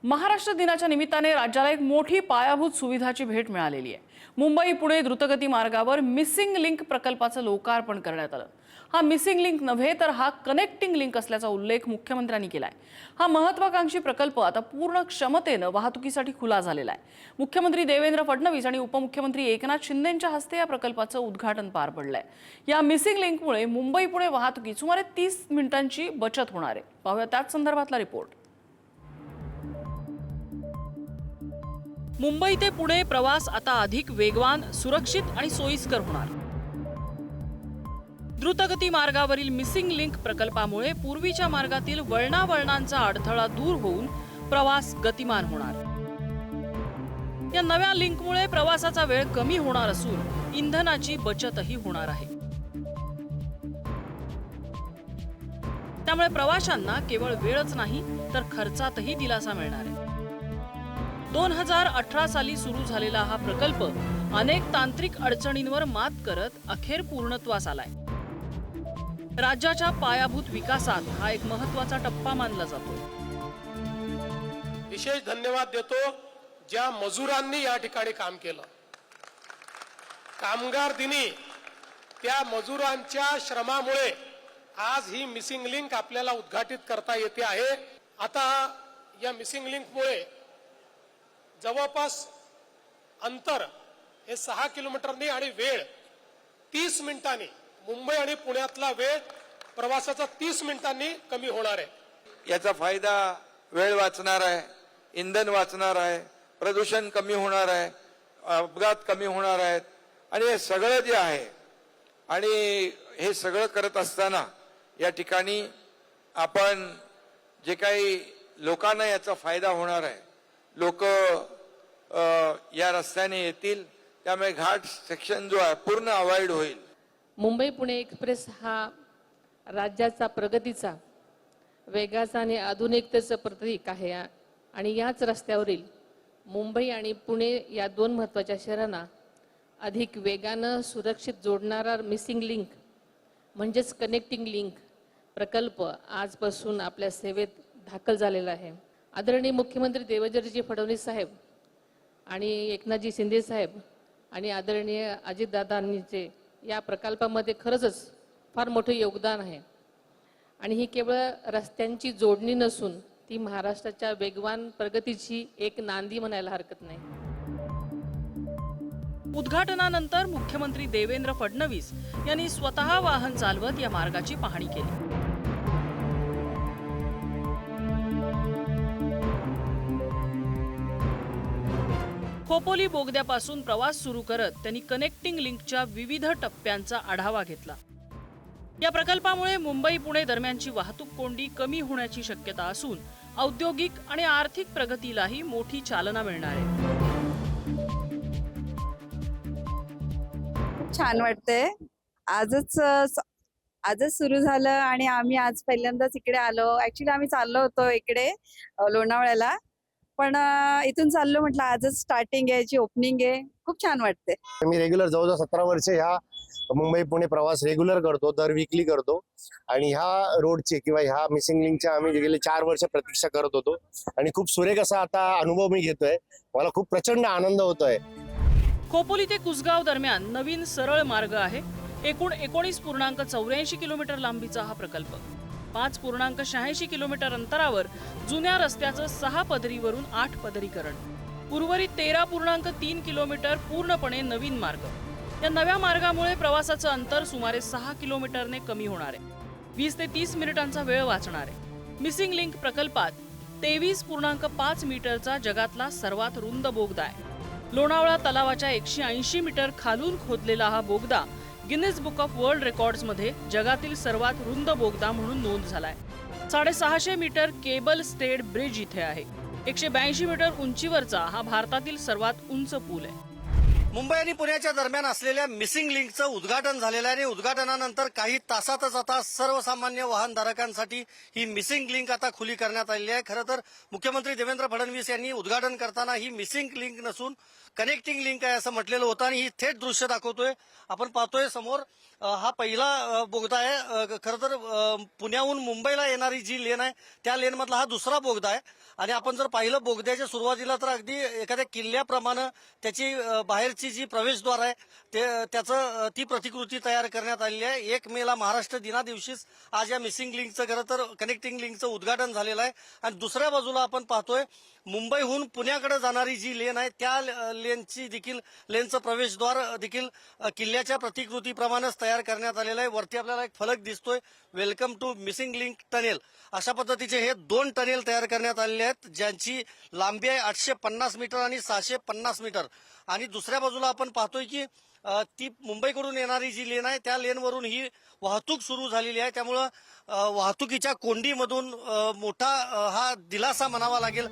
महाराष्ट्र दिनाच्या निमित्ताने राज्याला एक मोठी पायाभूत सुविधाची भेट मिळालेली आहे। मुंबई पुणे द्रुतगती मार्गावर मिसिंग लिंक प्रकल्पाचं लोकार्पण करण्यात आलं। हा मिसिंग लिंक नव्हे तर हा कनेक्टिंग लिंक असल्याचा उल्लेख मुख्यमंत्र्यांनी केलाय। हा महत्त्वाकांक्षी प्रकल्प आता पूर्ण क्षमतेने वाहतुकीसाठी खुला झालेला आहे। मुख्यमंत्री देवेंद्र फडणवीस आणि उपमुख्यमंत्री एकनाथ शिंदेंच्या हस्ते या प्रकल्पाचं उद्घाटन पार पडलंय। या मिसिंग लिंकमुळे मुंबई पुणे वाहतुकीत सुमारे 30 मिनिटांची बचत होणार आहे। पाहूया त्याच संदर्भातला रिपोर्ट। मुंबई ते पुणे प्रवास आता अधिक वेगवान, सुरक्षित आणि सोयीस्कर होणार। द्रुतगती मार्गावरील मिसिंग लिंक प्रकल्पामुळे पूर्वीच्या मार्गातील वळणावळणांचा अडथळा दूर होऊन प्रवास गतिमान होणार। या नव्या लिंकमुळे प्रवासाचा वेळ कमी होणार असून इंधनाची बचतही होणार आहे। त्यामुळे प्रवाशांना केवळ वेळच नाही तर खर्चातही दिलासा मिळणार आहे। 2018 साली सुरू झालेला हा प्रकल्प अनेक तांत्रिक अडचणींवर मात करत अखेर पूर्णत्वास आलाय। राज्याच्या पायाभूत विकासात हा एक महत्त्वाचा टप्पा मानला जातो। विशेष धन्यवाद देतो ज्या मजुरांनी या ठिकाणी काम केलं। कामगार दिनी त्या मजुरांच्या श्रमामुळे आज ही मिसिंग लिंक आपल्याला उद्घाटित करता येते आहे। आता या मिसिंग लिंकमुळे जवळपास अंतर हे 6 किलोमीटरनी आणि वेळ 30 मिनिटांनी, मुंबई आणि पुण्यातला वेळ प्रवासाचा 30 मिनिटांनी कमी होणार आहे। याचा फायदा वेळ वाचणार आहे, इंधन वाचणार आहे, प्रदूषण कमी होणार आहे, अपघात कमी होणार आहेत आणि हे सगळं जे आहे आणि हे सगळं करत असताना या ठिकाणी आपण जे काही लोकांना याचा फायदा होणार आहे, लोक या रस्त्याने येतील, त्यामुळे घाट सेक्शन जो आहे पूर्ण अवॉइड होईल। मुंबई पुणे एक्सप्रेस हा राज्याचा प्रगतीचा, वेगाचा आणि आधुनिकतेचं प्रतीक आहे आणि याच रस्त्यावरील मुंबई आणि पुणे या दोन महत्त्वाच्या शहरांना अधिक वेगानं सुरक्षित जोडणारा मिसिंग लिंक म्हणजेच कनेक्टिंग लिंक प्रकल्प आजपासून आपल्या सेवेत दाखल झालेला आहे। आदरणीय मुख्यमंत्री देवेंद्रजी फडणवीस साहेब आणि एकनाथजी शिंदे साहेब आणि आदरणीय अजितदादांचे या प्रकल्पामध्ये खरंच फार मोठे योगदान आहे आणि ही केवळ रस्त्यांची जोडणी नसून ती महाराष्ट्राच्या वेगवान प्रगतीची एक नांदी म्हणायला हरकत नाही। उद्घाटनानंतर मुख्यमंत्री देवेंद्र फडणवीस यांनी स्वतः वाहन चालवत या मार्गाची पाहणी केली। खोपोली बोगद्यापासून प्रवास सुरू करत त्यांनी कनेक्टिंग लिंकच्या विविध टप्प्यांचा आढावा घेतला। या प्रकल्पामुळे मुंबई पुणे दरम्यानची वाहतूक कोंडी कमी होण्याची शक्यता असून औद्योगिक आणि आर्थिक प्रगतीलाही मोठी चालना मिळणार आहे। छान वाटतंय। आजच सुरू झालं आणि आम्ही आज पहिल्यांदाच इकडे आलो। ऍक्च्युली आम्ही चाललो होतो इकडे लोणावळ्याला, पण इथून चाललो म्हटलं आजच स्टार्टिंग आहे, याची ओपनिंग आहे। खूप छान वाटते। मी रेग्युलर जवळजवळ 17 वर्ष ह्या मुंबई पुणे प्रवास रेग्युलर करतो, दर वीकली करतो आणि ह्या रोडचे किंवा ह्या मिसिंग लिंकच्या आम्ही गेले 4 वर्ष प्रतीक्षा करत होतो आणि खूप सुरेख असा आता अनुभव मी घेतोय। मला खूप प्रचंड आनंद होतोय। खोपोली ते कुसगाव दरम्यान नवीन सरळ मार्ग आहे। एकूण 19.84 किलोमीटर लांबीचा हा प्रकल्प 5.86 किलोमीटर अंतरावर जुन्या रस्त्याचं 6 पदरीवरून 8 पदरीकरण, उर्वरित 13.3 किलोमीटर पूर्णपणे नवीन मार्ग। या नव्या मार्गामुळे प्रवासाचं अंतर सुमारे 6 किलोमीटरने कमी होणार आहे। 20 ते 30 मिनिटांचा वेळ वाचणार आहे। मिसिंग लिंक प्रकल्पात 23.5 मीटरचा जगातला सर्वात रुंद बोगदा आहे। लोणावळा तलावाच्या 180 मीटर खालून खोदलेला हा बोगदा Guinness book of world records मध्ये जगातील सर्वात रुंद बोगदा म्हणून नोंद झालाय। 650 मीटर केबल स्टेड ब्रिज इथे आहे। 182 मीटर उंचीवरचा हा भारतातील सर्वात उंच पूल आहे। मुंबई आणि पुण्याच्या दरम्यान असलेल्या मिसिंग लिंकचं उद्घाटन झालेलं आहे आणि उद्घाटनानंतर काही तासातच आता सर्वसामान्य वाहनधारकांसाठी ही मिसिंग लिंक आता खुली करण्यात आलेली आहे. खरं तर मुख्यमंत्री देवेंद्र फडणवीस यांनी उद्घाटन करताना ही मिसिंग लिंक नसून कनेक्टिंग लिंक आहे असं म्हटलेलं होतं आणि ही थेट दृश्य दाखवतोय. आपण पाहतोय समोर हा पहिला बोगदा आहे. खरं तर पुण्याहून मुंबईला येणारी जी लेन आहे त्या लेनमधला हा दुसरा बोगदा आहे आणि आपण जर पाहिलं बोगद्याच्या सुरुवातीला तर अगदी एखाद्या किल्ल्याप्रमाणे त्याची बाहेरची जी प्रवेशद्वार आहे त्याचं ती प्रतिकृती तयार करण्यात आलेली आहे. 1 मेला महाराष्ट्र दिनादिवशीच आज या मिसिंग लिंकचं खरं तर कनेक्टिंग लिंकचं उद्घाटन झालेलं आहे आणि दुसऱ्या बाजूला आपण पाहतोय मुंबईहून पुण्याकडे जाणारी जी लेन आहे त्या लेनचं प्रवेशद्वार देखील किल्ल्याच्या प्रतिकृतीप्रमाणेच तयार करण्यात आलेलं आहे. वरती आपल्याला एक फलक दिसतोय, welcome to missing link tunnel. अशा पद्धतीचे हे 2 टनेल तयार करण्यात आलेले आहेत ज्यांची लांबी आहे 850 मीटर आणि 650 मीटर. आणि दुसऱ्या बाजूला आपण पाहतोय की ती मुंबईकडून येणारी जी लेन आहे त्या लेनवरून ही वाहतूक सुरू झालेली आहे. त्यामुळं वाहतुकीच्या कोंडीमधून मोठा हा दिलासा म्हणावा लागेल.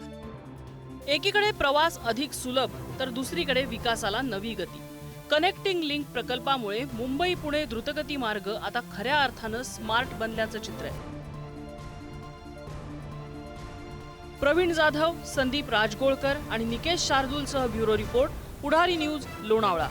एकीकडे प्रवास अधिक सुलभ तर दुसरीकडे विकासाला नवी गती. कनेक्टिंग लिंक प्रकल्पामुळे मुंबई पुणे द्रुतगती मार्ग आता खऱ्या अर्थानं स्मार्ट बनल्याचं चित्र आहे. प्रवीण जाधव, संदीप राजगोळकर आणि निकेश शार्दूलसह ब्युरो रिपोर्ट, पुढारी न्यूज, लोणावळा.